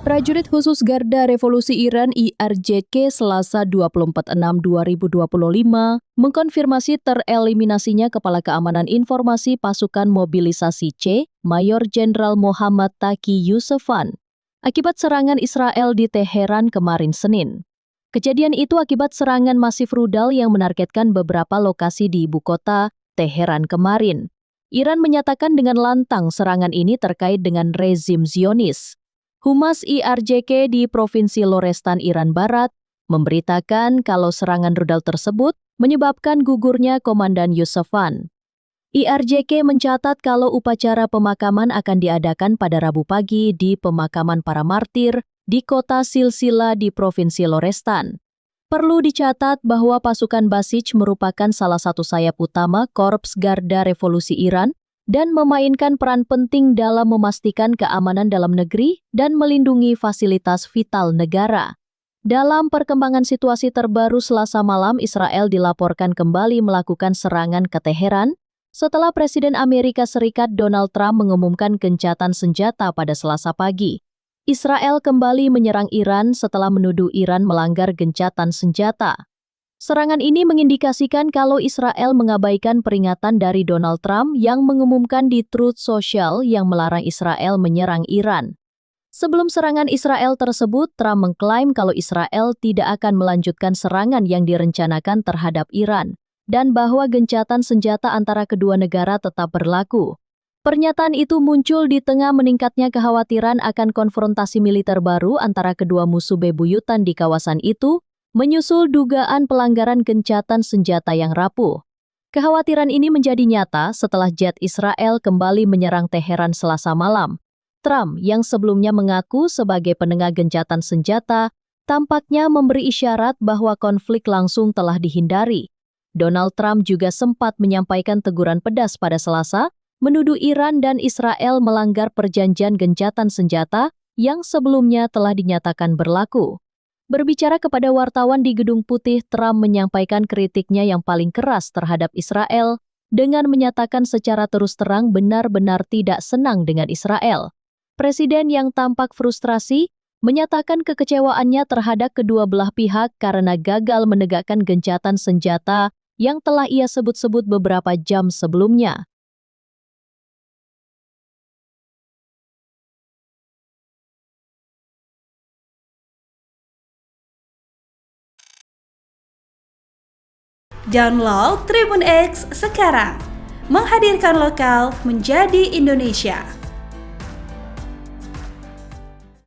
Prajurit Khusus Garda Revolusi Iran IRJK Selasa 24/6/2025 mengkonfirmasi tereliminasinya Kepala Keamanan Informasi Pasukan Mobilisasi C, Mayor Jenderal Muhammad Taqi Yusufan, akibat serangan Israel di Teheran kemarin Senin. Kejadian itu akibat serangan masif rudal yang menargetkan beberapa lokasi di ibu kota, Teheran kemarin. Iran menyatakan dengan lantang serangan ini terkait dengan rezim Zionis. Humas IRJK di Provinsi Lorestan, Iran Barat, memberitakan kalau serangan rudal tersebut menyebabkan gugurnya Komandan Yusufan. IRJK mencatat kalau upacara pemakaman akan diadakan pada Rabu pagi di pemakaman para martir di kota Silsila di Provinsi Lorestan. Perlu dicatat bahwa pasukan Basij merupakan salah satu sayap utama Korps Garda Revolusi Iran dan memainkan peran penting dalam memastikan keamanan dalam negeri dan melindungi fasilitas vital negara. Dalam perkembangan situasi terbaru Selasa malam, Israel dilaporkan kembali melakukan serangan ke Teheran setelah Presiden Amerika Serikat Donald Trump mengumumkan gencatan senjata pada Selasa pagi. Israel kembali menyerang Iran setelah menuduh Iran melanggar gencatan senjata. Serangan ini mengindikasikan kalau Israel mengabaikan peringatan dari Donald Trump yang mengumumkan di Truth Social yang melarang Israel menyerang Iran. Sebelum serangan Israel tersebut, Trump mengklaim kalau Israel tidak akan melanjutkan serangan yang direncanakan terhadap Iran dan bahwa gencatan senjata antara kedua negara tetap berlaku. Pernyataan itu muncul di tengah meningkatnya kekhawatiran akan konfrontasi militer baru antara kedua musuh bebuyutan di kawasan itu, menyusul dugaan pelanggaran gencatan senjata yang rapuh. Kekhawatiran ini menjadi nyata setelah jet Israel kembali menyerang Teheran Selasa malam. Trump, yang sebelumnya mengaku sebagai penengah gencatan senjata, tampaknya memberi isyarat bahwa konflik langsung telah dihindari. Donald Trump juga sempat menyampaikan teguran pedas pada Selasa, menuduh Iran dan Israel melanggar perjanjian gencatan senjata yang sebelumnya telah dinyatakan berlaku. Berbicara kepada wartawan di Gedung Putih, Trump menyampaikan kritiknya yang paling keras terhadap Israel dengan menyatakan secara terus terang benar-benar tidak senang dengan Israel. Presiden yang tampak frustrasi menyatakan kekecewaannya terhadap kedua belah pihak karena gagal menegakkan gencatan senjata yang telah ia sebut-sebut beberapa jam sebelumnya. Download Tribun X sekarang, menghadirkan lokal menjadi Indonesia.